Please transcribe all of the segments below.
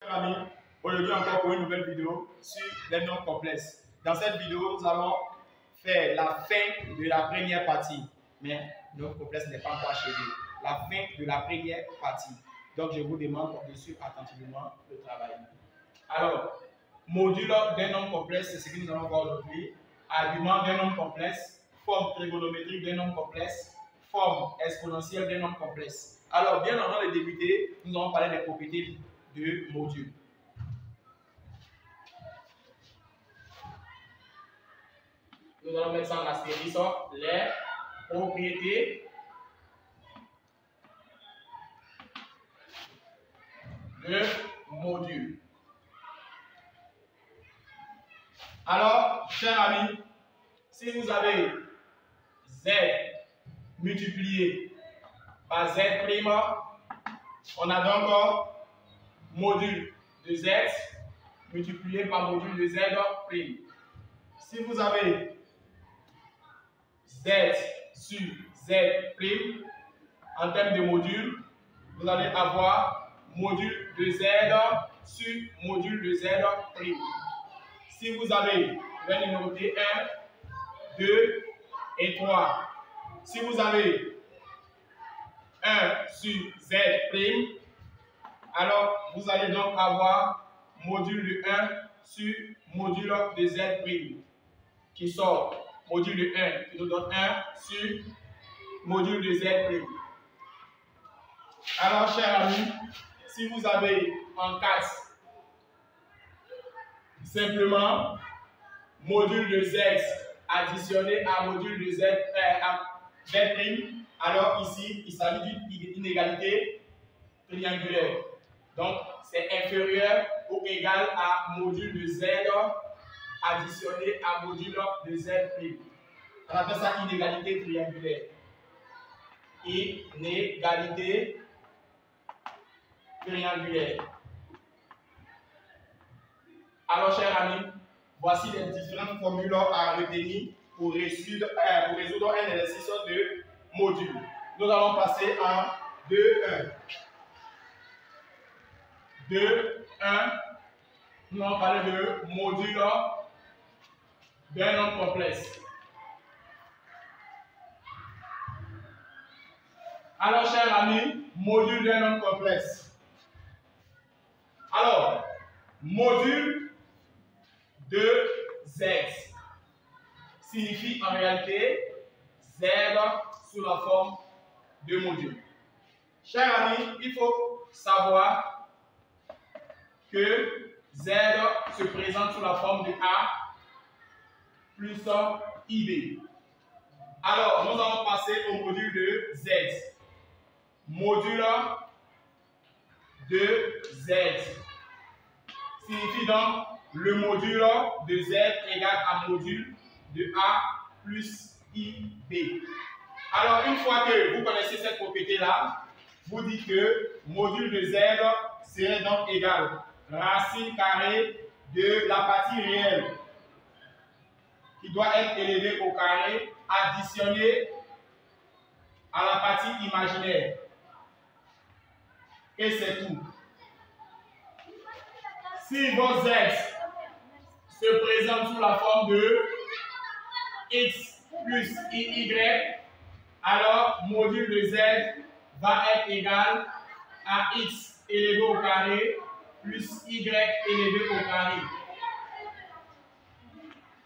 Amis, aujourd'hui encore pour une nouvelle vidéo sur les nombres complexes. Dans cette vidéo, nous allons faire la fin de la première partie. Mais le nombre complexe n'est pas encore achevé. La fin de la première partie. Donc je vous demande de suivre attentivement le travail. Alors, module d'un nombre complexe, c'est ce que nous allons voir aujourd'hui. Argument d'un nombre complexe, forme trigonométrique d'un nombre complexe, forme exponentielle d'un nombre complexe. Alors, bien avant de débuter, nous allons parler des propriétés de module. Nous allons mettre ça en astérisque, les propriétés de module. Alors, chers amis, si vous avez Z multiplié par Z', on a donc module de Z multiplié par module de Z'. Si vous avez Z sur Z', en termes de module, vous allez avoir module de Z sur module de Z'. Si vous avez, je vais numéroter 1, 2 et 3. Si vous avez 1 sur Z', alors vous allez donc avoir module de 1 sur module de Z' qui sort module de 1 qui nous donne 1 sur module de Z'. Alors, chers amis, si vous avez en 4 simplement module de Z additionné à module de Z', alors ici, il s'agit d'une inégalité triangulaire. Donc, c'est inférieur ou égal à module de Z additionné à module de Z'. On appelle ça inégalité triangulaire. Inégalité triangulaire. Alors, chers amis, voici les différentes formules à retenir pour résoudre un exercice de module. Nous allons passer en 2, 1. 2, 1. Nous allons parler de module d'un nombre complexe. Alors, chers amis, module d'un nombre complexe. Alors, module de Z signifie en réalité Z sous la forme de module. Chers amis, il faut savoir que Z se présente sous la forme de A plus IB. Alors, nous allons passer au module de Z. Module de Z signifie donc le module de Z égale à module de A plus IB. Alors, une fois que vous connaissez cette propriété-là, vous dites que module de Z serait donc égal racine carrée de la partie réelle qui doit être élevée au carré additionnée à la partie imaginaire. Et c'est tout. Si vos Z se présente sous la forme de x plus iy, alors module de Z va être égal à x élevé au carré plus y élevé au carré.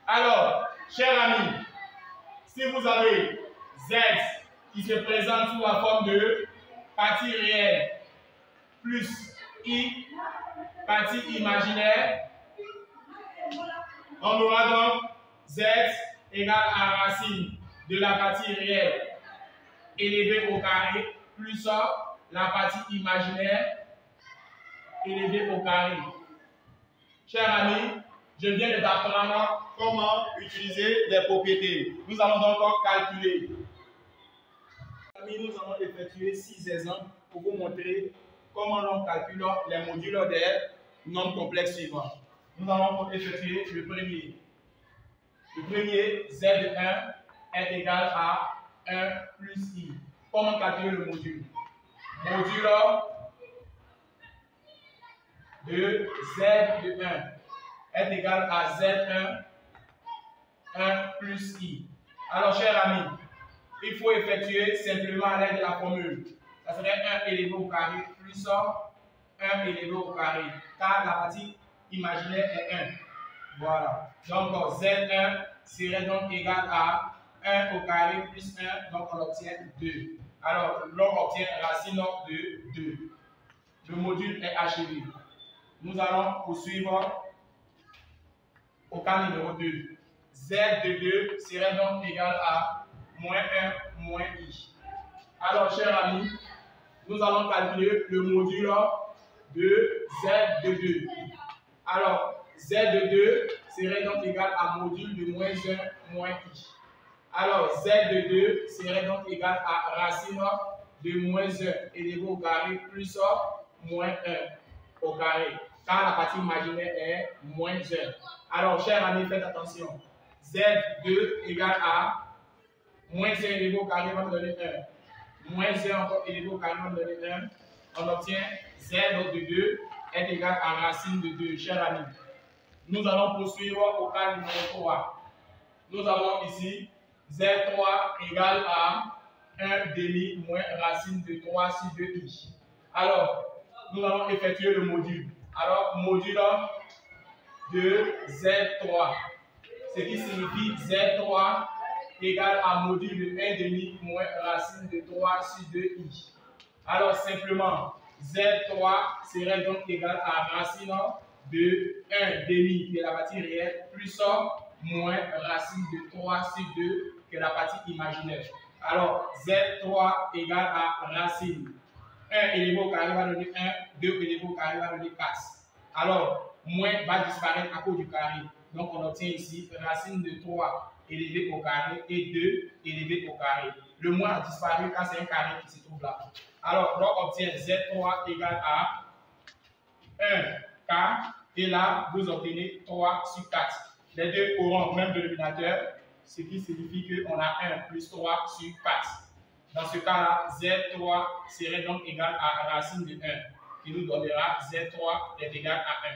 Alors, chers amis, si vous avez Z qui se présente sous la forme de partie réelle plus i partie imaginaire, on aura donc Z égale à racine de la partie réelle élevée au carré plus la partie imaginaire élevée au carré. Chers amis, je viens de t'apprendre comment utiliser les propriétés. Nous allons donc calculer. Nous allons effectuer 6 exemples pour vous montrer comment on calcule les modules des nombres complexes suivants. Nous allons effectuer le premier. Le premier, Z1 est égal à 1 plus I. Comment calculer le module? Module de Z de 1 est égal à Z1, 1 plus I. Alors, chers amis, il faut effectuer simplement à l'aide de la formule. Ça serait 1 élevé au carré plus 1 élevé au carré, car la partie imaginaire est 1. Voilà. Donc, Z1 serait donc égal à 1 au carré plus 1, donc on obtient 2. Alors, l'on obtient racine de 2. Le module est achevé. Nous allons poursuivre au cas numéro 2. Z de 2 serait donc égal à moins 1 moins I. Alors, chers amis, nous allons calculer le module de Z de 2. Alors, Z de 2 serait donc égal à module de moins 1 moins I. Alors, Z de 2 serait donc égal à racine de moins 1 élevé au carré plus moins 1 au carré, car la partie imaginaire est moins 1. Alors, chers amis, faites attention. Z2 égale à moins 1 élevé au carré va me donner 1. Moins 1 encore élevé au carré va me donner 1. On obtient Z de 2 est égal à racine de 2, chers amis. Nous allons poursuivre au cas numéro 3. Nous avons ici Z3 égale à 1 demi moins racine de 3 sur 2i. Alors, nous allons effectuer le module. Alors, module de Z3, ce qui signifie Z3 égale à module de 1 demi moins racine de 3 sur 2i. Alors, simplement, Z3 serait donc égal à racine de 1 demi, qui est la partie réelle, plus moins racine de 3 sur 2, qui est la partie imaginaire. Alors, Z3 égale à racine 1 élevé au carré va donner 1, 2 élevé au carré va donner 4. Alors, moins va disparaître à cause du carré. Donc, on obtient ici racine de 3 élevé au carré et 2 élevé au carré. Le moins a disparu car c'est un carré qui se trouve là. Alors, on obtient Z3 égale à 1K et là, vous obtenez 3 sur 4. Les deux auront le même dénominateur, ce qui signifie qu'on a 1 plus 3 sur 4. Dans ce cas-là, Z3 serait donc égal à racine de 1, qui nous donnera Z3 est égal à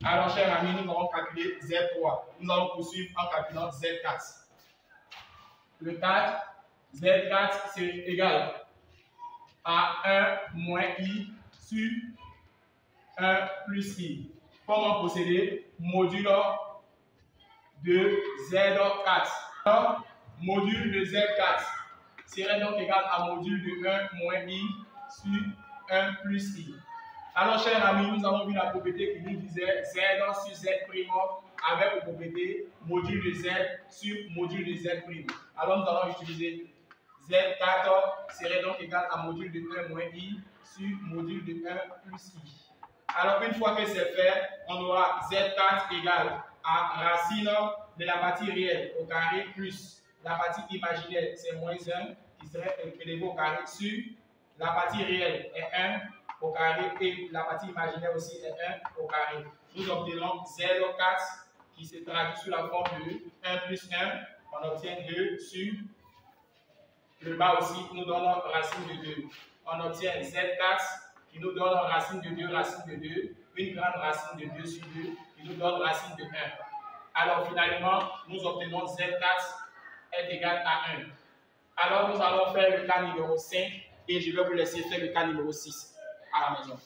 1. Alors, chers amis, nous allons calculer Z3. Nous allons poursuivre en calculant Z4. Le 4, Z4, c'est égal à 1 moins I sur 1 plus I. Comment procéder? Modulo de Z4. Alors, module de Z4 serait donc égal à module de 1 moins I sur 1 plus I. Alors, chers amis, nous avons vu la propriété qui nous disait Z sur Z' avec la propriété module de Z sur module de Z'. Alors, nous allons utiliser Z4 serait donc égal à module de 1 moins I sur module de 1 plus I. Alors, une fois que c'est fait, on aura Z4 égale à racine de la partie réelle au carré plus la partie imaginaire, c'est moins 1 qui serait élevé au carré sur la partie réelle est 1 au carré et la partie imaginaire aussi est 1 au carré. Nous obtenons 0,4 qui se traduit sous la forme de 1 plus 1. On obtient 2 sur le bas aussi, nous donnons racine de 2. On obtient Z4 qui nous donne racine de 2, racine de 2, une grande racine de 2 sur 2 qui nous donne racine de 1. Alors finalement, nous obtenons Z4 est égal à 1. Alors nous allons faire le cas numéro 5 et je vais vous laisser faire le cas numéro 6 à la maison.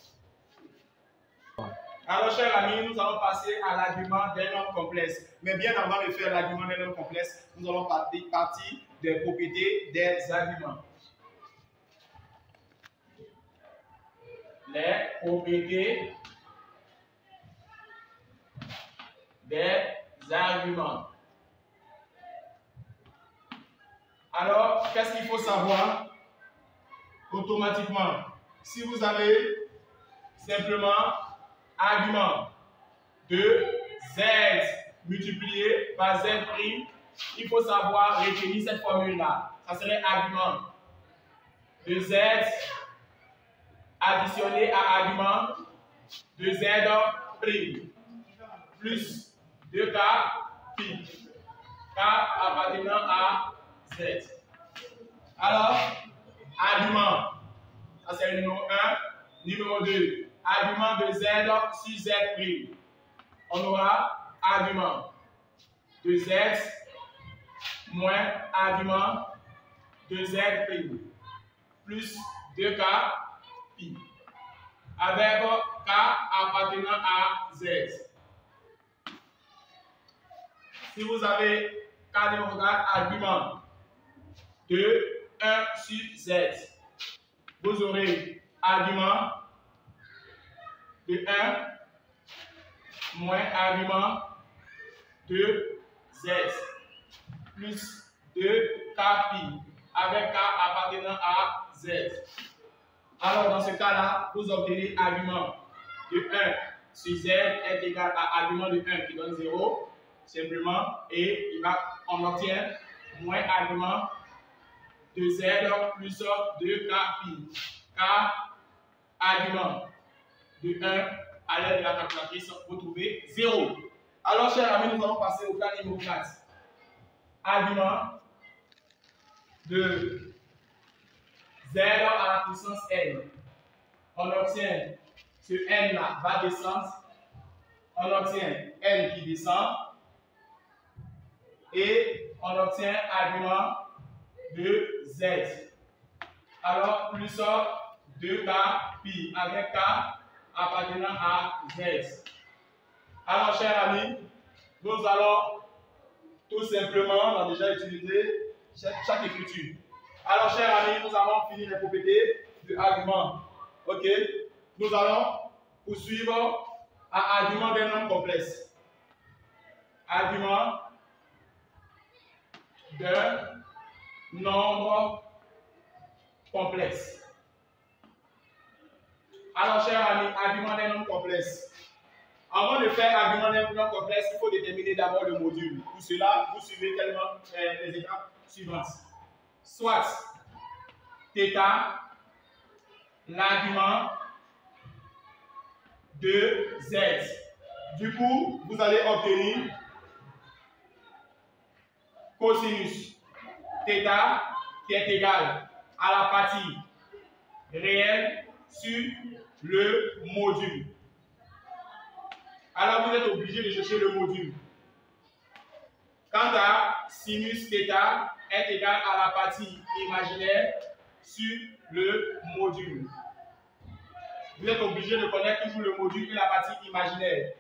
Alors chers amis, nous allons passer à l'argument d'un nombre complexe. Mais bien avant de faire l'argument d'un nombre complexe, nous allons partir des propriétés des arguments. Les propriétés des arguments. Alors, qu'est-ce qu'il faut savoir? Automatiquement, si vous avez simplement argument de Z multiplié par Z', il faut savoir retenir cette formule-là. Ça serait argument de Z additionné à argument de Z' plus 2K pi, K appartenant à Z. Alors, argument, ça c'est le numéro 1, numéro 2, argument de Z sur Z'. On aura argument de Z moins argument de Z' plus 2K pi avec K appartenant à Z. Si vous avez K de regard argument de 1 sur Z, vous aurez argument de 1 moins argument de Z plus 2K pi avec K appartenant à Z. Alors dans ce cas-là, vous obtenez argument de 1 sur Z est égal à argument de 1 qui donne 0 simplement et on obtient moins argument de Z plus 2K pi. K argument de 1 à l'aide de la calculatrice, vous trouvez 0. Alors, chers amis, nous allons passer au cas numéro 4. Argument de Z à la puissance n. On obtient ce n là va descendre. On obtient n qui descend. Et on obtient argument de Z. Alors, plus 2K pi avec K appartenant à Z. Alors, chers amis, nous allons tout simplement, on a déjà utilisé chaque écriture. Alors, chers amis, nous avons fini les propriétés de argument. Ok? Nous allons poursuivre à argument d'un nombre complexe. Argument d'un nombre complexe. Alors, chers amis, argument d'un nombre complexe. Avant de faire argument d'un nombre complexe, il faut déterminer d'abord le module. Pour cela, vous suivez les étapes suivantes. Soit θ, l'argument de Z. Du coup, vous allez obtenir cosinus θ qui est égal à la partie réelle sur le module. Alors vous êtes obligé de chercher le module. Quant à sinus θ est égal à la partie imaginaire sur le module. Vous êtes obligé de connaître toujours le module et la partie imaginaire.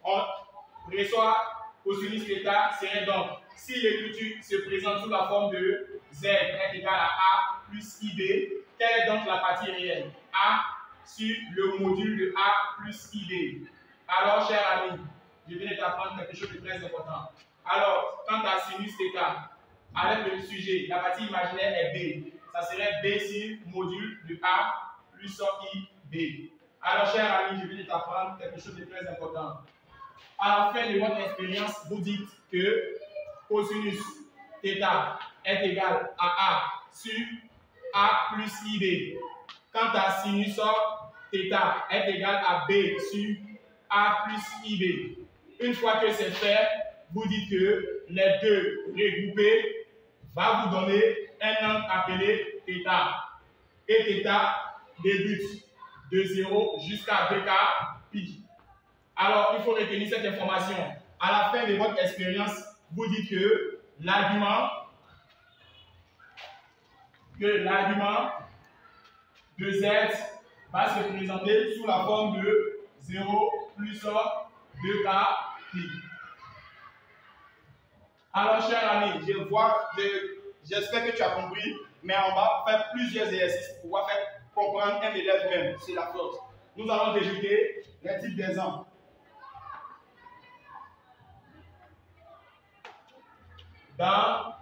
On reçoit cosinus θ serait donc, si l'écriture se présente sous la forme de Z est égal à A plus IB, quelle est donc la partie réelle? A sur le module de A plus IB. Alors, chers amis, je viens d'apprendre quelque chose de très important. Alors, quant à sinus θ, avec le sujet, la partie imaginaire est B. Ça serait B sur module de A plus IB. Alors, chers amis, je viens d'apprendre quelque chose de très important. À la fin de votre expérience, vous dites que cosinus θ est égal à A sur A plus IB. Quant à sinus θ est égal à B sur A plus IB. Une fois que c'est fait, vous dites que les deux regroupés va vous donner un angle appelé θ. Et θ débute de 0 jusqu'à 2K pi. Alors, il faut retenir cette information. À la fin de votre expérience, vous dites que l'argument de Z va se présenter sous la forme de 0 plus 2K pi. Alors, cher ami, j'espère que tu as compris, mais on va faire plusieurs exercices pour pouvoir faire comprendre un élève même. C'est la faute. Nous allons débuter les types d'exemples. Dans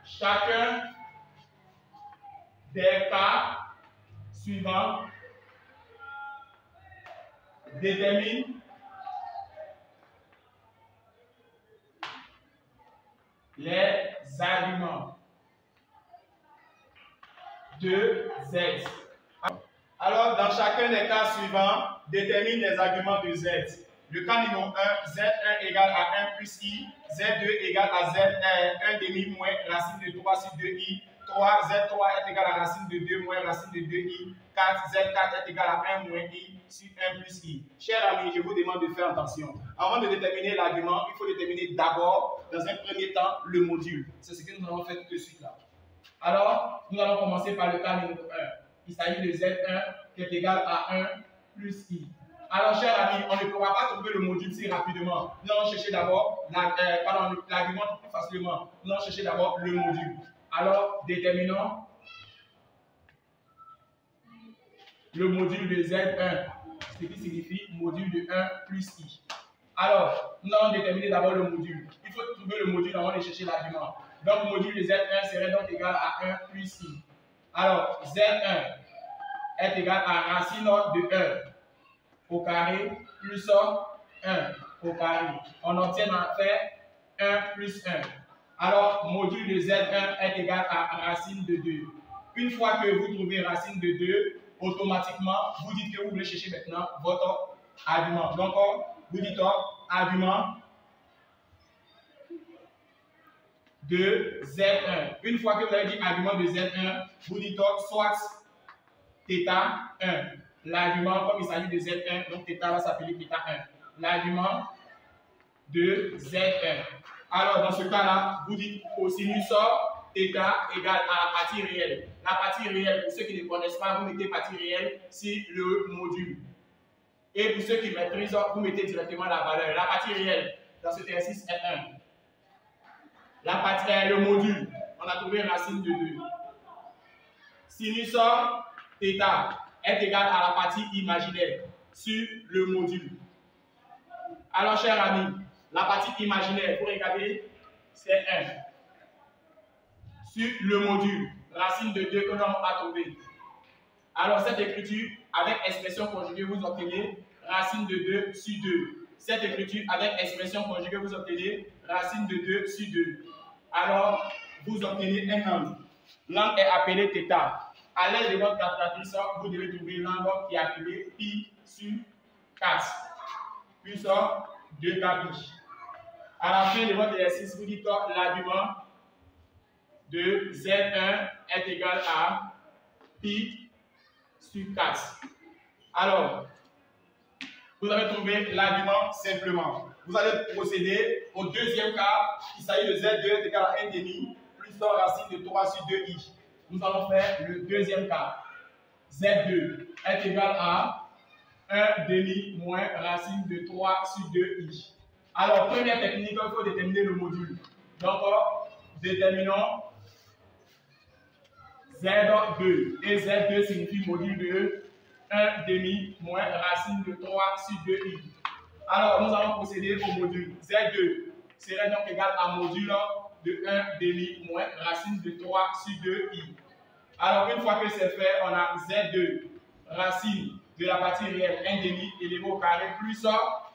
chacun des cas suivants, détermine les arguments de Z. Alors, dans chacun des cas suivants, détermine les arguments de Z. Le cas numéro 1, Z1 égale à 1 plus I, Z2 égale à Z1 demi moins racine de 3 sur 2I, 3, Z3 est égal à racine de 2 moins racine de 2I, 4, Z4 est égal à 1 moins I, sur 1 plus i. Chers amis, je vous demande de faire attention. Avant de déterminer l'argument, il faut déterminer d'abord, dans un premier temps, le module. C'est ce que nous allons faire tout de suite là. Alors, nous allons commencer par le cas numéro 1. Il s'agit de Z1 qui est égal à 1 plus i. Alors, chers amis, on ne pourra pas trouver le module si rapidement. Nous allons chercher d'abord l'argument plus facilement. Nous allons chercher d'abord le module. Alors, déterminons le module de Z1, ce qui signifie module de 1 plus i. Alors, nous allons déterminer d'abord le module. Il faut trouver le module avant de chercher l'argument. Donc, le module de Z1 serait donc égal à 1 plus i. Alors, Z1 est égal à racine de 1 au carré plus 1 au carré. On obtient en fait 1 plus 1. Alors, module de Z1 est égal à racine de 2. Une fois que vous trouvez racine de 2, automatiquement, vous dites que vous voulez chercher maintenant votre argument. Donc, vous dites argument de Z1. Une fois que vous avez dit argument de Z1, vous dites soit θ 1. L'argument, comme il s'agit de Z1, donc θ va s'appeler θ 1. L'argument de Z1. Alors, dans ce cas-là, vous dites cosinus θ égale à la partie réelle. La partie réelle, pour ceux qui ne connaissent pas, vous mettez partie réelle sur le module. Et pour ceux qui maîtrisent, vous mettez directement la valeur. La partie réelle, dans cet exercice est 1. La partie, le module, on a trouvé racine de 2. Sinus θ est égal à la partie imaginaire sur le module. Alors, chers amis, la partie imaginaire, pour regarder, c'est 1. Sur le module, racine de 2 que l'on a trouvé. Alors, cette écriture, avec expression conjuguée, vous obtenez racine de 2 sur 2. Cette écriture, avec expression conjuguée, vous obtenez racine de 2 sur 2. Alors, vous obtenez un angle. L'angle est appelé θ. À l'aide de votre calculatrice, vous devez trouver l'angle qui est appelé pi sur 4. Plus 2 pi. À la fin de votre exercice, vous dites l'argument de Z1 est égal à pi sur 4. Alors, vous avez trouvé l'argument simplement. Vous allez procéder au deuxième cas, il s'agit de Z2 est égal à 1 demi plus racine de 3 sur 2i. Nous allons faire le deuxième cas. Z2 est égal à 1 demi moins racine de 3 sur 2i. Alors, première technique, il faut déterminer le module. Donc, déterminons Z2. Et Z2 signifie module de 1 demi moins racine de 3 sur 2i. Alors, nous allons procéder au module. Z2 serait donc égal à module de 1 demi moins racine de 3 sur 2i. Alors, une fois que c'est fait, on a Z2 racine de la partie réelle 1 demi élevé au carré plus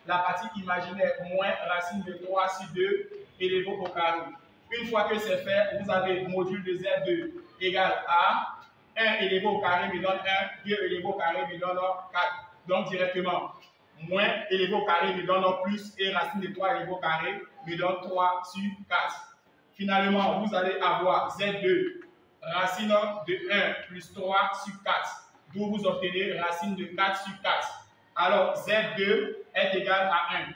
la partie imaginaire moins racine de 3 sur 2 élevé au carré. Une fois que c'est fait, vous avez module de Z2 égal à 1 élevé au carré me donne 1, 2 élevé au carré me donne 4. Donc directement, moins élevé au carré me donne plus et racine de 3 élevé au carré me donne 3 sur 4. Finalement, vous allez avoir Z2 racine de 1 plus 3 sur 4. D'où vous obtenez racine de 4 sur 4. Alors, Z2 est égal à 1.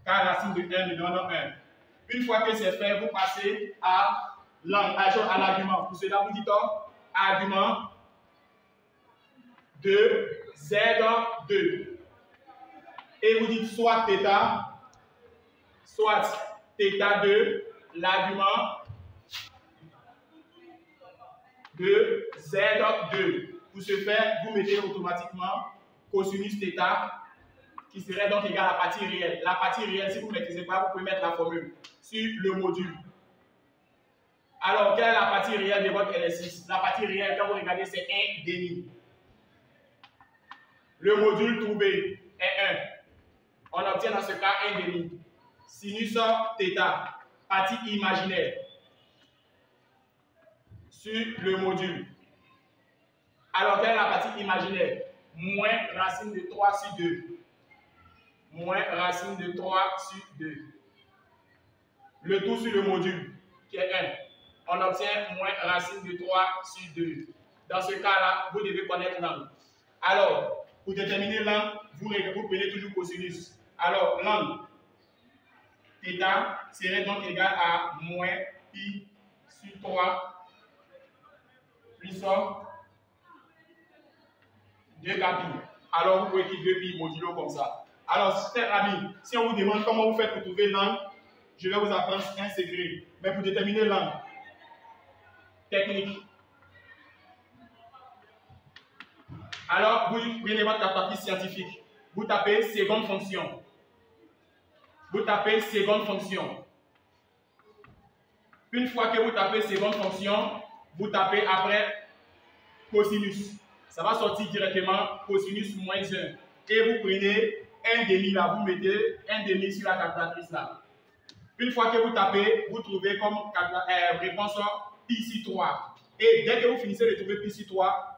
Car racine de 1 me donne 1. Une fois que c'est fait, vous passez à l'argument. Pour cela, vous dites argument de Z2. Et vous dites soit θ, soit θ2, l'argument de Z2. Pour ce faire, vous mettez automatiquement cosinus θ qui serait donc égal à la partie réelle. La partie réelle, si vous ne maîtrisez pas, vous pouvez mettre la formule sur le module. Alors, quelle est la partie réelle de votre exercice? La partie réelle, quand vous regardez, c'est 1 demi. Le module trouvé est 1. On obtient dans ce cas 1 demi. Sinus θ, partie imaginaire, sur le module. Alors, quelle est la partie imaginaire? Moins racine de 3 sur 2. Moins racine de 3 sur 2. Le tout sur le module, qui est 1. On obtient moins racine de 3 sur 2. Dans ce cas-là, vous devez connaître l'angle. Alors, Pour déterminer l'angle, vous prenez toujours cosinus. Alors, l'angle θ serait donc égal à moins pi sur 3 plus 2kπ. Alors, vous pouvez écrire 2pi modulo comme ça. Alors, chers amis, si on vous demande comment vous faites pour trouver l'angle, je vais vous apprendre un secret. Mais pour déterminer l'angle, technique. Alors, vous prenez votre calculatrice scientifique. Vous tapez seconde fonction. Vous tapez seconde fonction. Une fois que vous tapez seconde fonction, vous tapez après cosinus. Ça va sortir directement cosinus moins 1. Et vous prenez un demi là, vous mettez un demi sur la calculatrice là. Une fois que vous tapez, vous trouvez comme réponse pi sur 3. Et dès que vous finissez de trouver pi sur 3,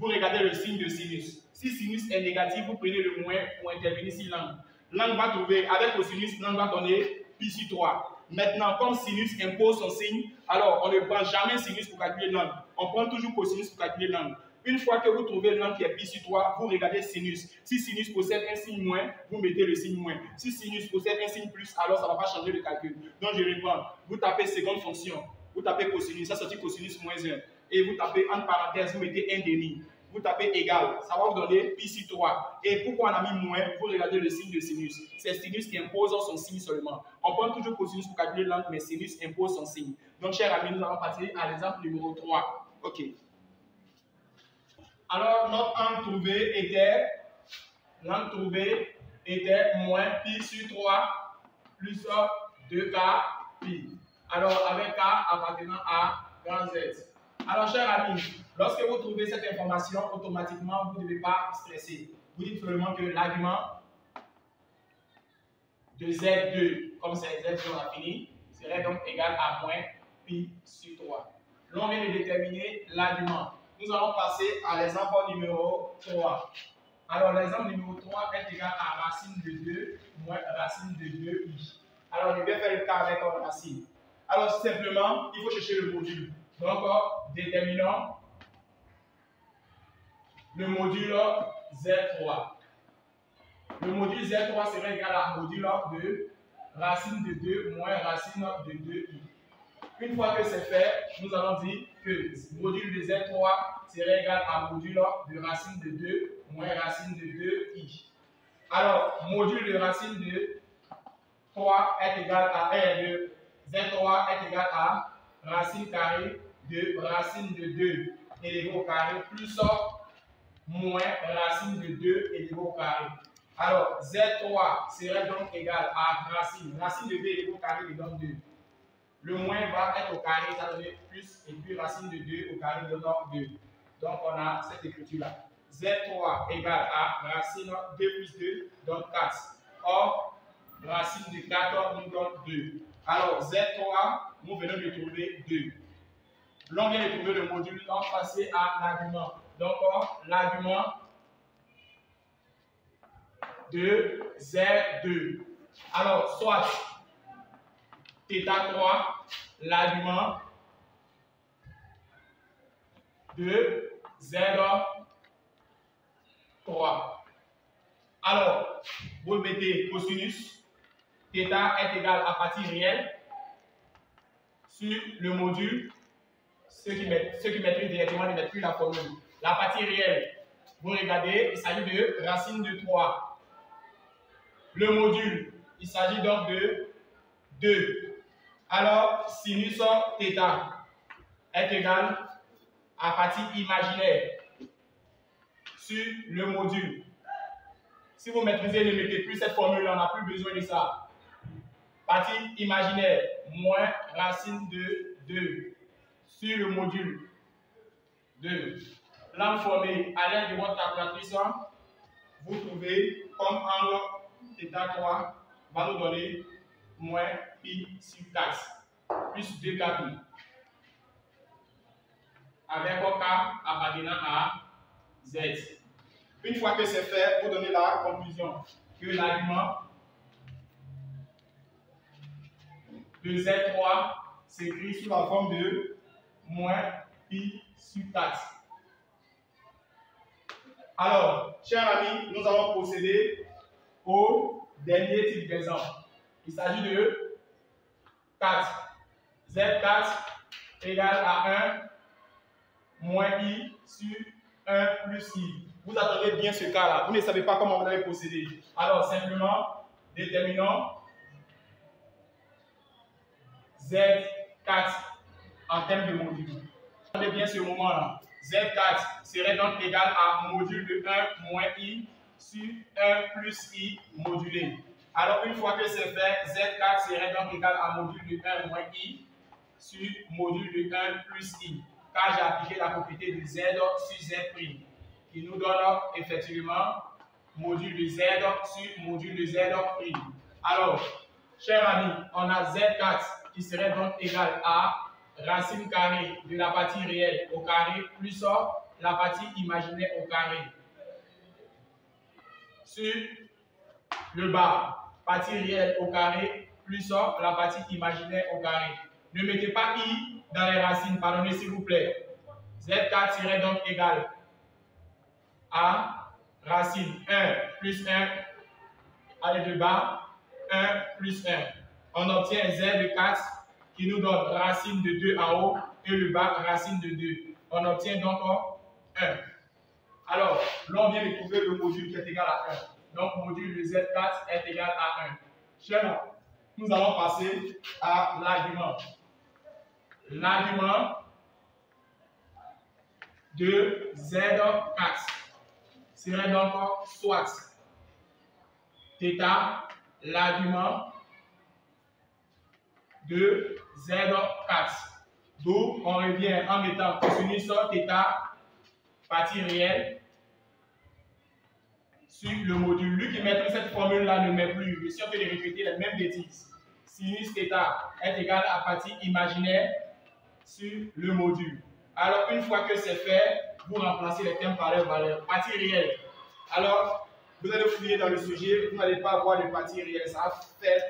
vous regardez le signe de sinus. Si sinus est négatif, vous prenez le moins pour intervenir sur l'angle. L'angle va trouver, avec cosinus, l'angle va donner pi sur 3. Maintenant, comme sinus impose son signe, alors on ne prend jamais sinus pour calculer l'angle. On prend toujours cosinus pour calculer l'angle. Une fois que vous trouvez l'angle qui est pi sur 3, vous regardez sinus. Si sinus possède un signe moins, vous mettez le signe moins. Si sinus possède un signe plus, alors ça ne va pas changer le calcul. Donc je reprends. Vous tapez seconde fonction. Vous tapez cosinus, ça sortit cosinus moins 1. Et vous tapez entre parenthèses, vous mettez un demi. Vous tapez égal, ça va vous donner pi sur 3. Et pourquoi on a mis moins? Vous regardez le signe de sinus. C'est sinus qui impose son signe seulement. On prend toujours cosinus pour calculer l'angle, mais sinus impose son signe. Donc, chers amis, nous allons passer à l'exemple numéro 3. OK. Alors, notre angle trouvé était moins pi sur 3 plus 2k pi. Alors, avec k appartenant à grand Z. Alors, chers amis, lorsque vous trouvez cette information, automatiquement, vous ne devez pas stresser. Vous dites seulement que l'argument de Z2, comme c'est Z2 on a fini, serait donc égal à moins pi sur 3. Là, on vient de déterminer l'argument. Nous allons passer à l'exemple numéro 3. Alors, l'exemple numéro 3 est égal à racine de 2 moins racine de 2i. Alors, je vais faire le cas avec la racine. Alors, simplement, il faut chercher le module. Donc, déterminons le module Z3. Le module Z3 serait égal à module de racine de 2 moins racine de 2i. Une fois que c'est fait, nous allons dire que le module de Z3 serait égal à module de racine de 2 moins racine de 2i. Alors, module de racine de 3 est égal à de Z3 est égal à racine carrée de racine de 2 élevé au carré plus moins racine de 2 élevé au carré. Alors, Z3 serait donc égal à racine de 2 élevé au carré donne 2. Le moins va être au carré, ça donne plus, et puis racine de 2 au carré donne 2. Donc, on a cette écriture-là. Z3 égale à racine 2 plus 2 donne 4. Or, racine de 4 nous donne 2. Alors, Z3, nous venons de trouver 2. Là, on vient de trouver le module, on va passer à l'argument. Donc, l'argument de Z2. Alors, soit θ3, l'argument de Z3. Alors, vous mettez cosinus, θ est égal à partie réelle sur le module. Ceux qui maîtrisent directement ne mettent plus la formule. La partie réelle, vous regardez, il s'agit de racine de 3. Le module, il s'agit donc de 2. Alors, sinus θ est égal à partie imaginaire sur le module. Si vous maîtrisez, ne mettez plus cette formule, on n'a plus besoin de ça. Partie imaginaire, moins racine de 2 sur le module 2. L'angle formé à l'aide de votre calculatrice, vous trouvez comme angle θ3 va nous donner moins pi sur 4 plus 2kπ avec un k appartenant à Z. Une fois que c'est fait, vous donnez la conclusion que l'argument de Z3 s'écrit sous la forme de moins pi sur 4. Alors, chers amis, nous allons procéder au dernier type d'exemple. Il s'agit de 4. Z4 égale à 1 moins I sur 1 plus I. Vous attendez bien ce cas-là. Vous ne savez pas comment vous allez procéder. Alors, simplement, déterminons Z4 en termes de module. Attendez bien ce moment-là. Z4 serait donc égal à module de 1 moins I sur 1 plus I modulé. Alors, une fois que c'est fait, Z4 serait donc égal à module de 1 moins I sur module de 1 plus I. Car j'ai appliqué la propriété de Z sur Z', qui nous donne effectivement module de Z sur module de Z'. Alors, chers amis, on a Z4 qui serait donc égal à racine carrée de la partie réelle au carré plus la partie imaginaire au carré. Sur le bas, partie réelle au carré plus la partie imaginaire au carré. Ne mettez pas I dans les racines, pardonnez s'il vous plaît. Z4 serait donc égal à racine 1 plus 1 avec le bas 1 plus 1. On obtient Z de 4 qui nous donne racine de 2 en haut et le bas racine de 2. On obtient donc 1. Alors, là on vient de trouver le module qui est égal à 1. Donc, module de Z4 est égal à 1. Chers, nous allons passer à l'argument. L'argument de Z4 serait donc soit θ, l'argument de Z4. D'où on revient en mettant cosinus θ, partie réelle, sur le module. Lui qui maîtrise cette formule-là ne met plus. Je suis en train de répéter les mêmes bêtises. Sinus θ est égal à partie imaginaire sur le module. Alors, une fois que c'est fait, vous remplacez les termes par leur valeur. Partie réelle. Alors, vous allez fouiller dans le sujet, vous n'allez pas avoir de partie réelle. Ça va faire,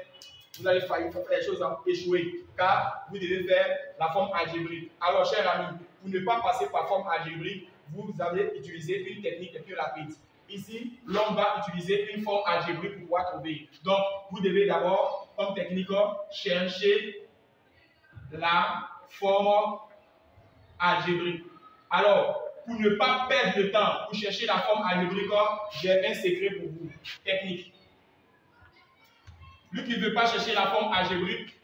vous allez faire les choses échouer, car vous devez faire la forme algébrique. Alors, chers amis, pour ne pas passer par forme algébrique, vous allez utiliser une technique plus rapide. Ici, l'on va utiliser une forme algébrique pour pouvoir trouver. Donc, vous devez d'abord, comme technique, chercher la forme algébrique. Alors, pour ne pas perdre le temps, pour chercher la forme algébrique, j'ai un secret pour vous. Technique. Lui qui ne veut pas chercher la forme algébrique,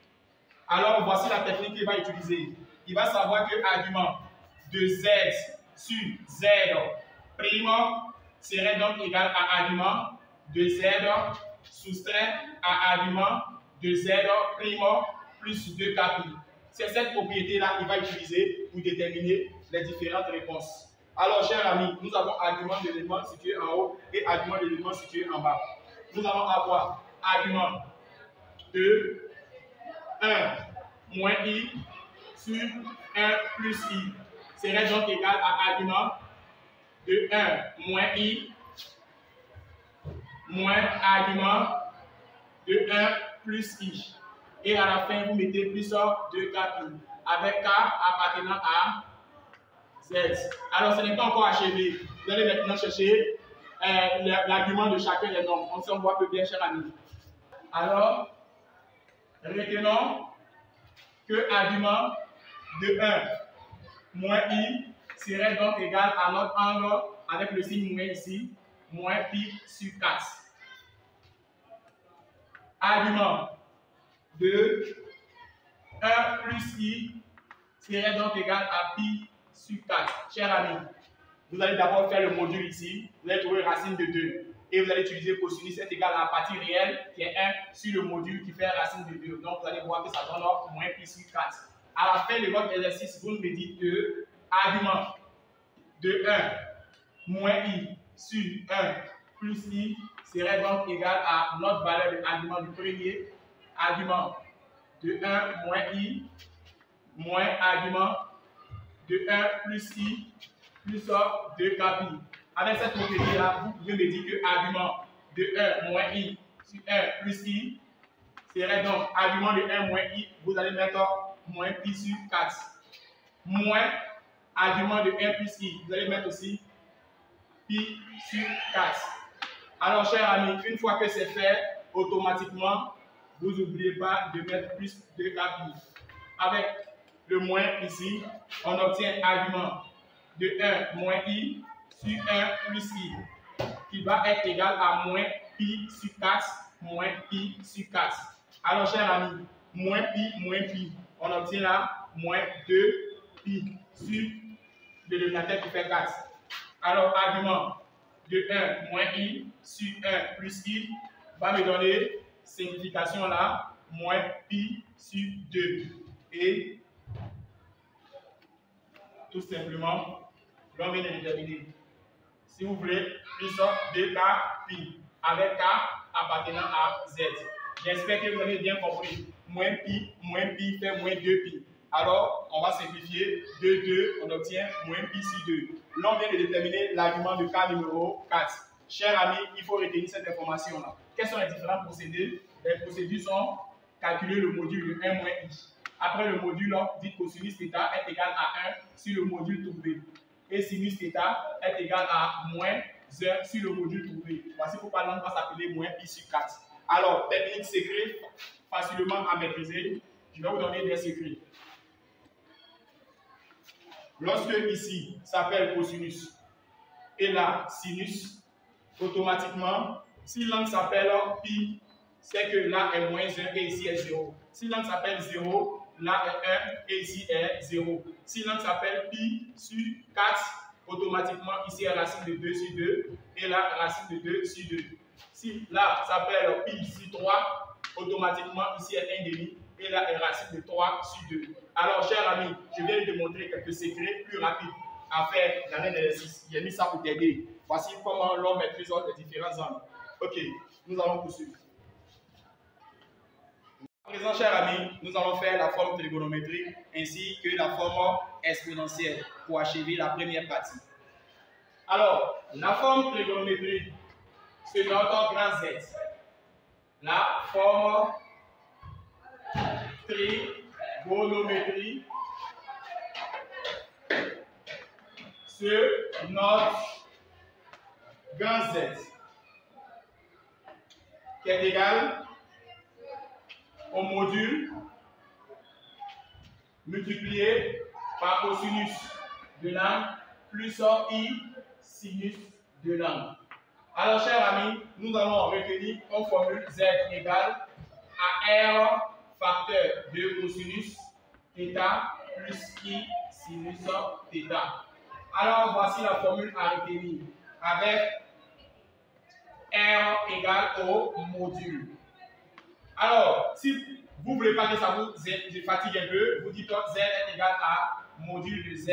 alors voici la technique qu'il va utiliser. Il va savoir que l'argument de Z sur Z' serait donc égal à argument de Z soustrait à argument de Z' plus 2K'. C'est cette propriété-là qu'il va utiliser pour déterminer les différentes réponses. Alors, chers amis, nous avons argument de l'élément situé en haut et argument de l'élément situé en bas. Nous allons avoir argument de 1 moins I sur 1 plus I. Serait donc égal à argument de 1 moins I moins argument de 1 plus I. Et à la fin, vous mettez plus 2K avec K appartenant à Z. Alors, ce n'est pas encore achevé. Vous allez maintenant chercher l'argument de chacun des nombres. On s'en voit peu bien, cher ami. Alors, retenons que l'argument de 1 moins I serait donc égal à notre angle avec le signe moins ici, moins pi sur 4. Argument de 1 plus I serait donc égal à pi sur 4. Chers amis, vous allez d'abord faire le module ici, vous allez trouver racine de 2 et vous allez utiliser cosinus est égal à la partie réelle qui est 1 sur le module qui fait racine de 2. Donc vous allez voir que ça donne moins pi sur 4. À la fin de votre exercice, vous me dites que argument de 1 moins I sur 1 plus I serait donc égal à notre valeur de argument du premier, argument de 1 moins I moins argument de 1 plus I plus 2K'. Avec cette propriété-là, vous pouvez me dire que argument de 1 moins I sur 1 plus I serait donc argument de 1 moins I, vous allez mettre moins pi sur 4. Moins argument de 1 plus I, vous allez mettre aussi pi sur 4. Alors, chers amis, une fois que c'est fait, automatiquement, vous n'oubliez pas de mettre plus de pi. Avec le moins ici, on obtient argument de 1 moins i sur 1 plus i, qui va être égal à moins pi sur 4 moins pi sur 4. Alors, chers amis, moins pi, on obtient là moins 2 pi sur le dénominateur qui fait 4. Alors, argument de 1 moins i sur 1 plus i va me donner signification là, moins pi sur 2. Et tout simplement, l'on vient de déterminer. Si vous voulez, plus 2k pi avec k appartenant à z. J'espère que vous avez bien compris. Moins pi fait moins 2 pi. Alors, on va simplifier. 2, on obtient moins pi sur 2. L'on vient de déterminer l'argument de k numéro 4. Chers amis, il faut retenir cette information-là. Quels sont les différents procédés? Les procédures sont calculer le module de 1 moins i. Après le module, dit cosinus θ est égal à 1 sur le module trouvé. Et sinus θ est égal à moins 1 sur le module trouvé. Voici pourquoi l'on va s'appeler moins pi sur 4. Alors, technique secret, facilement à maîtriser. Je vais vous donner des secrets. Lorsque ici s'appelle cosinus et là sinus, automatiquement, si l'angle s'appelle pi, c'est que là est moins 1 et ici est 0. Si l'angle s'appelle 0, là est 1 et ici est 0. Si l'angle s'appelle pi sur 4, automatiquement ici est racine de 2 sur 2 et là racine de 2 sur 2. Si là s'appelle pi sur 3, automatiquement ici est 1,5 et là est racine de 3 sur 2. Alors, chers amis, je vais vous démontrer quelques secrets plus rapides à faire dans l'exercice. J'ai mis ça pour t'aider. Voici comment l'on maîtrise les différents angles. Ok, nous allons poursuivre. À présent, chers amis, nous allons faire la forme trigonométrique ainsi que la forme exponentielle pour achever la première partie. Alors, la forme trigonométrique, c'est notre grand Z. La forme trigonométrique, c'est notre grand Z qui est égal au module multiplié par cosinus de l'angle plus i sinus de l'angle. Alors, chers amis, nous allons retenir une formule Z égale à R facteur de cosinus θ plus i sinus θ. Alors, voici la formule à retenir avec R égale au module. Alors, si vous ne voulez pas que ça vous fatigue un peu, vous dites que Z est égal à module de Z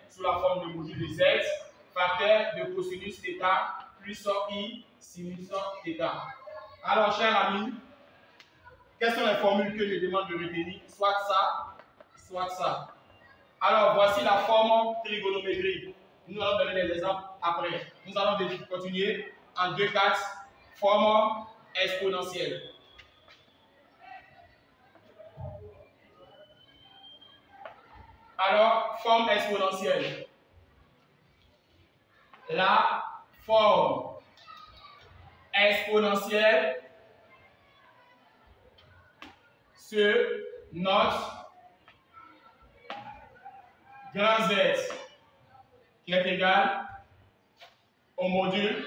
sous la forme de module de Z, facteur de cosinus θ plus i sinus θ. Alors, chers amis, quelles sont les formules que je demande de retenir? Soit ça, soit ça. Alors, voici la forme trigonométrique. Nous allons donner des exemples après. Nous allons continuer en 2-4, forme exponentielle. Alors, forme exponentielle. La forme exponentielle se note grand Z qui est égal au module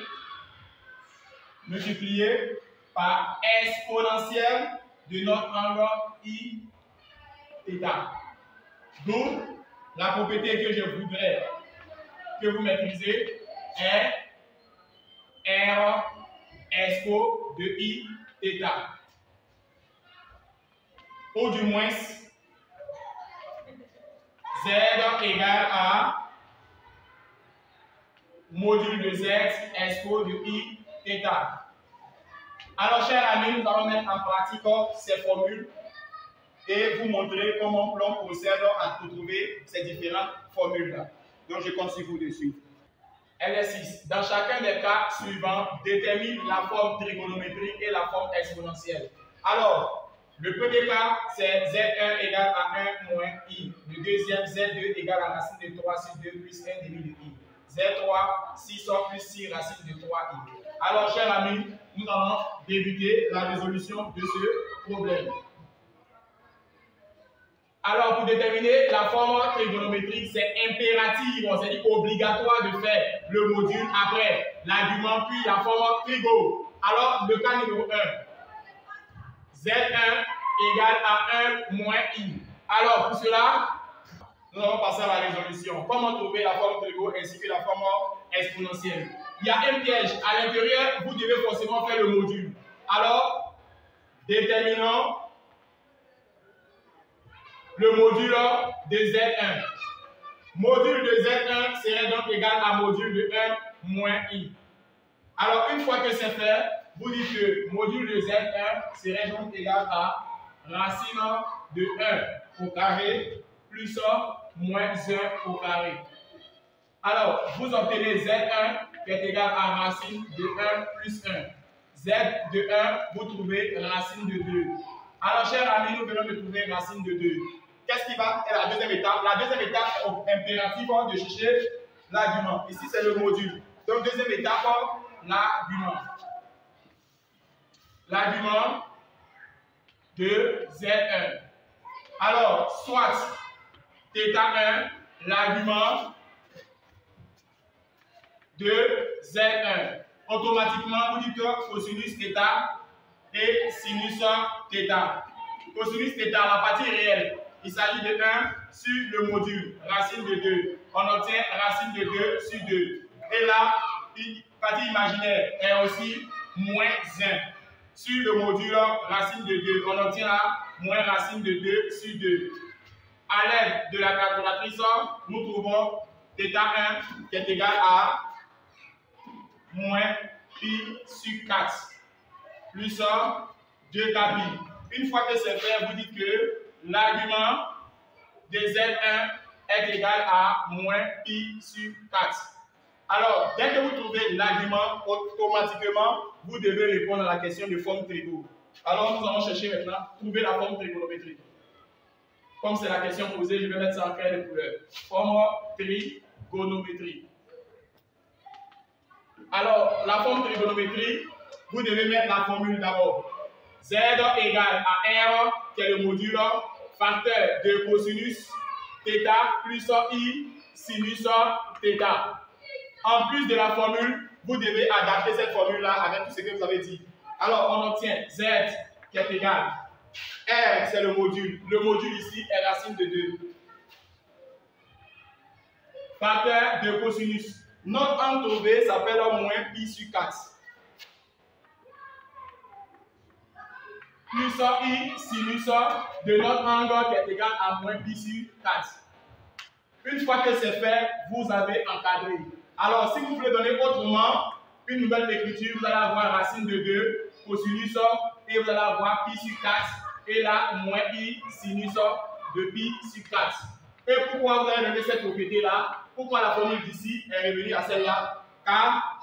multiplié par exponentielle de notre angle I θ. D'où la propriété que je voudrais que vous maîtrisez est R expo de I θ. Ou du moins Z égale à module de Z expo de I θ. Alors, chers amis, nous allons mettre en pratique ces formules et vous montrer comment l'on procède à trouver ces différentes formules-là. Donc, je compte sur vous de suivre. Exercice. Dans chacun des cas suivants, détermine la forme trigonométrique et la forme exponentielle. Alors, le premier cas, c'est Z1 égale à 1 moins I. Le deuxième, Z2 égale à racine de 3 sur 2 plus 1 demi de I. Z3, 600 plus 6 racine de 3i. Alors, chers amis, nous allons débuter la résolution de ce problème. Alors, pour déterminer la forme trigonométrique, c'est impératif, c'est-à-dire obligatoire de faire le module après l'argument, puis la forme trigo. Alors, le cas numéro 1, Z1 égale à 1 moins I. Alors, pour cela, nous allons passer à la résolution. Comment trouver la forme trigo ainsi que la forme exponentielle? Il y a un piège. À l'intérieur, vous devez forcément faire le module. Alors, déterminons le module de Z1. Module de Z1 serait donc égal à module de 1 moins I. Alors, une fois que c'est fait, vous dites que module de Z1 serait donc égal à racine de 1 au carré plus moins 1 au carré. Alors, vous obtenez Z1 qui est égal à racine de 1 plus 1. Z de 1, vous trouvez racine de 2. Alors, chers amis, nous venons de trouver racine de 2. Qu'est-ce qui va être la deuxième étape? La deuxième étape est impérative de chercher l'argument. Ici, c'est le module. Donc, deuxième étape, l'argument. L'argument de Z1. Alors, soit θ1, l'argument de Z1. Automatiquement, vous dites cosinus θ et sinus θ. Cosinus θ, la partie réelle. Il s'agit de 1 sur le module, racine de 2. On obtient racine de 2 sur 2. Et là, la partie imaginaire est aussi moins 1. Sur le module, racine de 2. On obtient là moins racine de 2 sur 2. À l'aide de la calculatrice, nous trouvons θ1 qui est égal à moins pi sur 4 plus 2 pi. Une fois que c'est fait, vous dites que l'argument de Z1 est égal à moins pi sur 4. Alors, dès que vous trouvez l'argument, automatiquement, vous devez répondre à la question de forme trigo. Alors, nous allons chercher maintenant, trouver la forme trigonométrique. Comme c'est la question posée, je vais mettre ça en crayon de couleur. Forme trigonométrique. Alors, la forme trigonométrique, vous devez mettre la formule d'abord. Z égale à R, qui est le module, facteur de cosinus θ plus I sinus θ. En plus de la formule, vous devez adapter cette formule-là avec tout ce que vous avez dit. Alors, on obtient Z qui est égal. R, c'est le module. Le module ici est racine de 2. Facteur de cosinus. Notre angle trouvé s'appelle moins pi sur 4. Plus I sinus de notre angle qui est égal à moins pi sur 4. Une fois que c'est fait, vous avez encadré. Alors, si vous voulez donner autrement une nouvelle écriture, vous allez avoir racine de 2, cosinus, et vous allez avoir pi sur 4, et là, moins I sinus de pi sur 4. Et pourquoi vous avez donné cette propriété-là? Pourquoi la formule d'ici est revenue à celle-là? Car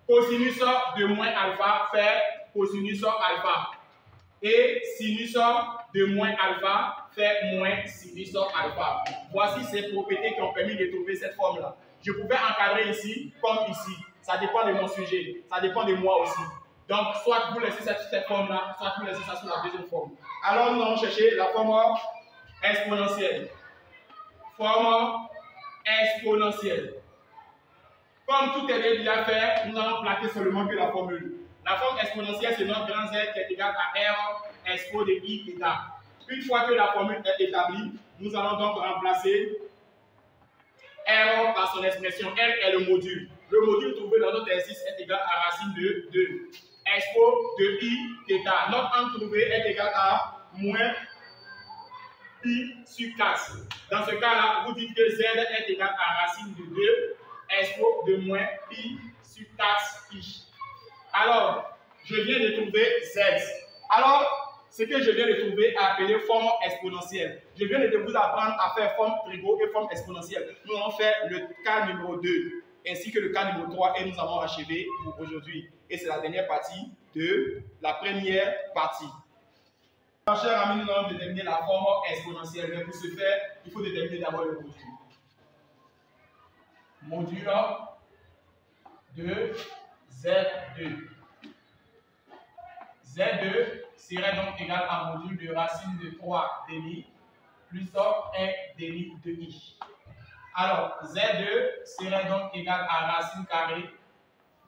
cosinus de moins alpha fait cosinus alpha. Et sinus de moins alpha fait moins sinus alpha. Voici ces propriétés qui ont permis de trouver cette forme-là. Je pouvais encadrer ici comme ici. Ça dépend de mon sujet. Ça dépend de moi aussi. Donc, soit vous laissez cette forme-là, soit vous laissez ça sous la deuxième forme. Alors, nous allons chercher la forme exponentielle. Forme exponentielle. Comme tout est déjà fait, nous allons plaquer seulement que la formule. La forme exponentielle, c'est notre grand Z qui est égal à R expo de I θ. Une fois que la formule est établie, nous allons donc remplacer R par son expression. R est le module. Le module trouvé dans notre exercice est égal à racine de 2. Expo de I θ. Notre angle trouvé est égal à moins pi sur 4. Dans ce cas-là, vous dites que Z est égal à racine de 2. Expo de moins pi sur 4i. Alors, je viens de trouver Z. Alors, ce que je viens de trouver est appelé forme exponentielle. Je viens de vous apprendre à faire forme trigo et forme exponentielle. Nous allons faire le cas numéro 2 ainsi que le cas numéro 3 et nous avons achevé pour aujourd'hui. Et c'est la dernière partie de la première partie. Alors, chers amis, nous allons déterminer la forme exponentielle. Mais pour ce faire, il faut déterminer d'abord le module. modulo de Z2. Z2 serait donc égal à module de racine de 3 demi plus 1 demi de I. Alors, Z2 serait donc égal à racine carrée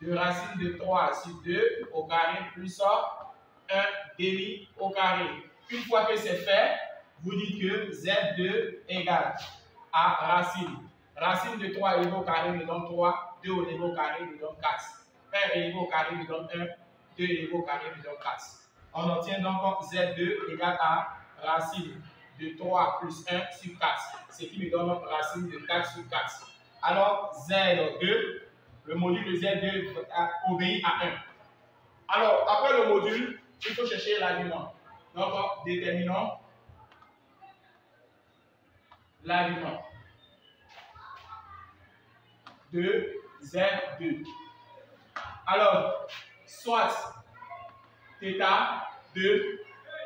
de racine de 3 sur 2 au carré plus 1 demi au carré. Une fois que c'est fait, vous dites que Z2 égale à racine. Racine de 3 élevé au carré me donne 3, 2 élevé au carré me donne 4. 1 élevé au carré me donne 1, 2 élevé au carré me donne 4. On obtient donc Z2 égale à racine de 3 plus 1 sur 4, ce qui me donne racine de 4 sur 4. Alors Z2, le module de Z2 obéit à 1. Alors, après le module, il faut chercher l'argument. Donc, déterminons l'argument de Z2. Alors, soit θ de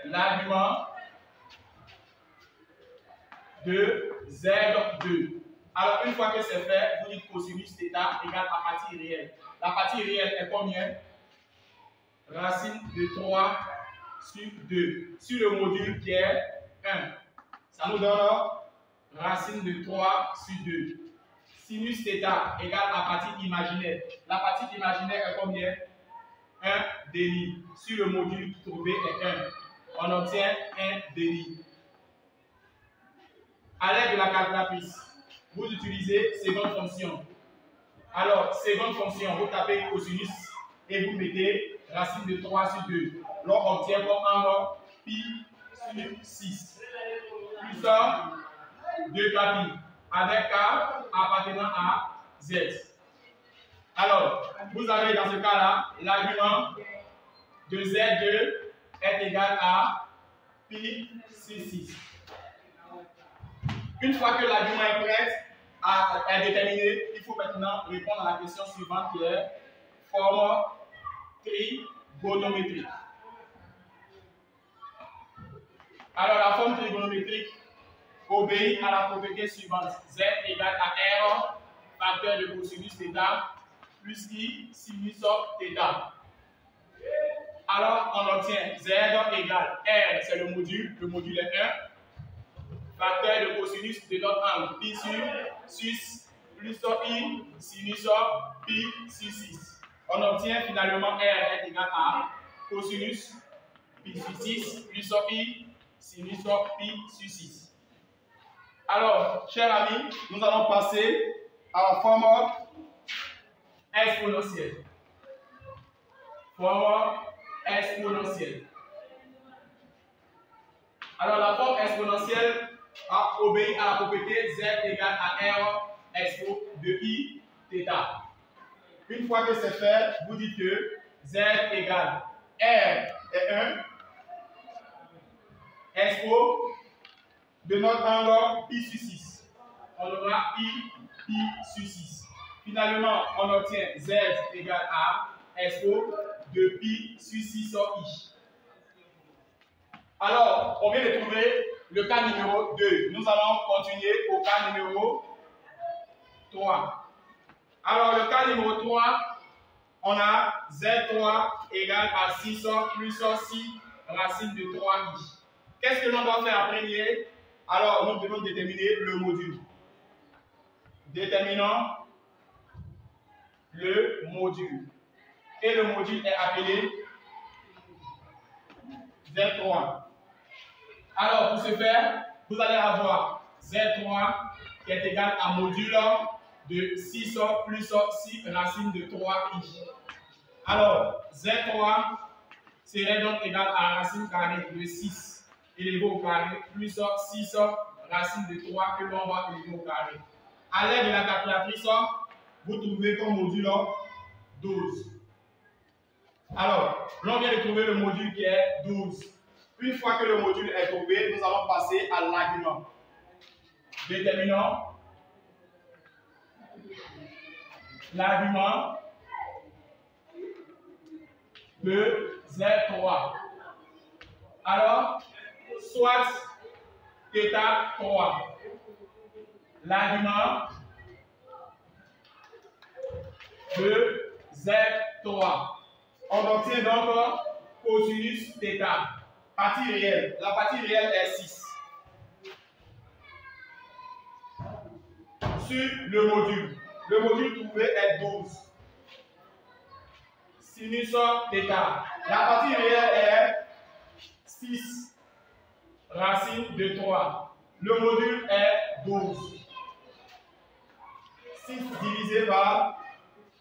l'argument de Z2. Alors, une fois que c'est fait, vous dites cosinus θ égale à partie réelle. La partie réelle est combien? Racine de 3 sur 2. Sur le module qui est 1. Ça nous donne racine de 3 sur 2. Sinus θ égale à partie imaginaire. La partie imaginaire est combien? 1 demi. Sur le module trouvé est 1. On obtient 1 demi. À l'aide de la calculatrice, vous utilisez seconde fonction. Alors, seconde fonction, vous tapez cosinus et vous mettez racine de 3 sur 2. L'on obtient comme angle pi sur 6. Plus 2 pi avec k appartenant à z. Alors, vous avez dans ce cas-là, l'argument de Z2 est égal à pi sur 6. Une fois que l'argument est prêt à déterminer, il faut maintenant répondre à la question suivante qui est forme trigonométrique. Alors, la forme trigonométrique obéit à la propriété suivante. Z égale à R, facteur de cosinus θ, plus I, sinus θ. Alors, on obtient Z égale R, c'est le module est 1. Facteur de cosinus de notre angle, pi sur 6, plus I, sinus pi sur 6. On obtient finalement R est égal à cosinus pi sur 6, plus I, sinus pi sur 6. Alors, chers amis, nous allons passer à la forme exponentielle. Forme exponentielle. Alors, la forme exponentielle obéit à la propriété Z égale à R expo de I θ. Une fois que c'est fait, vous dites que Z égale R est 1 expo de notre angle pi sur 6. On aura pi sur 6. Finalement, on obtient Z égale à expo de pi sur 6 I. Alors, on vient de trouver le cas numéro 2. Nous allons continuer au cas numéro 3. Alors, le cas numéro 3, on a Z3 égale à 6 plus 6 racine de 3i. Qu'est-ce que l'on doit faire en premier? Alors, nous devons déterminer le module. Déterminons le module. Et le module est appelé Z3. Alors, pour ce faire, vous allez avoir Z3 qui est égal à module de 6 plus 6 racine de 3i. Alors, Z3 serait donc égal à racine carrée de 6 élevé au carré plus 6 racine de 3 que l'on va élever au carré. À l'aide de la calculatrice, vous trouvez comme module 12. Alors, l'on vient de trouver le module qui est 12. Une fois que le module est trouvé, nous allons passer à l'argument. Déterminons l'argument de Z3. Alors, soit θ3. L'argument de Z3. On obtient donc cosinus θ. Partie réelle. La partie réelle est 6. Sur le module. Le module trouvé est 12. Sinus θ. La partie réelle est 6 racine de 3. Le module est 12. 6 divisé par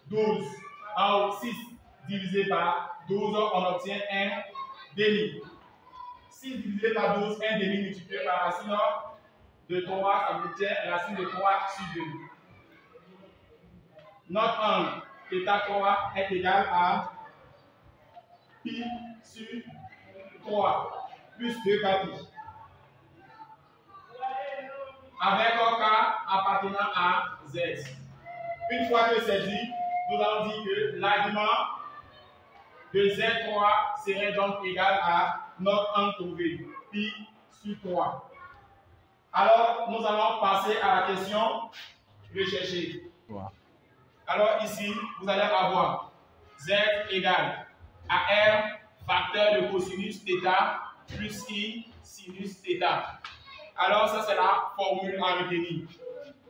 12. En haut, 6 divisé par 12, on obtient un demi. 6 divisé par 12, un demi multiplié par racine de 3, ça obtient racine de 3 sur 2. Notre angle θ3 est égal à pi sur 3 plus 2kπ. Avec un k appartenant à z. Une fois que c'est dit, nous allons dire que l'argument de Z3 serait donc égal à notre angle trouvé, pi sur 3. Alors, nous allons passer à la question recherchée. Alors ici, vous allez avoir Z égale à R facteur de cosinus θ plus I sinus θ. Alors, ça c'est la formule à retenir.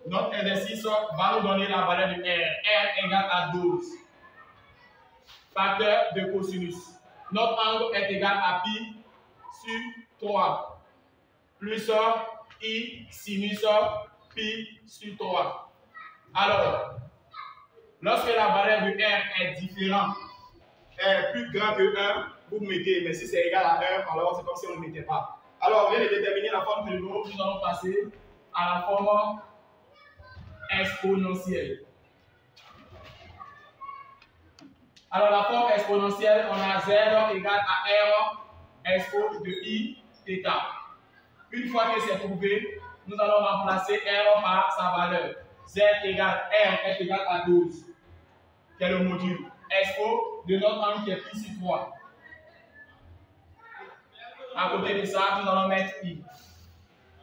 Notre exercice va nous donner la valeur de R. R égale à 12. Facteur de cosinus. Notre angle est égal à pi sur 3. Plus I sinus pi sur 3. Alors, lorsque la valeur de R est différente, est plus grand que 1, vous mettez. Mais si c'est égal à 1, alors c'est comme si on ne mettait pas. Alors, vient de déterminer la forme de l'eau, nous allons passer à la forme exponentielle. Alors, la forme exponentielle, on a Z égale à R expo de I θ. Une fois que c'est trouvé, nous allons remplacer R par sa valeur. Z égale R est égal à 12, qui est le module. Expo de notre angle qui est pi sur 3. À côté de ça, nous allons mettre I.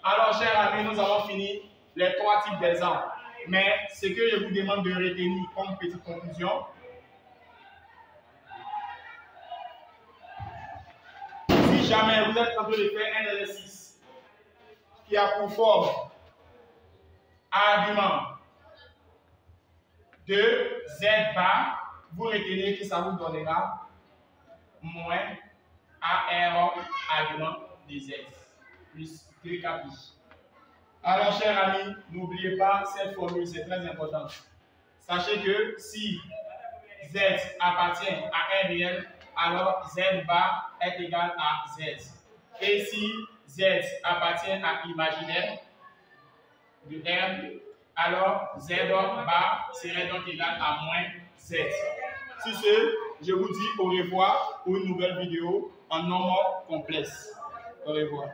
Alors, chers amis, nous avons fini les 3 types d'exemples. Mais ce que je vous demande de retenir comme petite conclusion, si jamais vous êtes en train de faire un exercice qui a pour forme argument de Z bar, vous retenez que ça vous donnera moins AR argument de Z plus 2kπ. Alors, chers amis, n'oubliez pas cette formule, c'est très important. Sachez que si Z appartient à un réel, alors Z bar est égal à Z. Et si Z appartient à imaginaire de R, alors Z bar serait donc égal à moins Z. Sur ce, je vous dis au revoir pour une nouvelle vidéo en nombre complexe. Au revoir.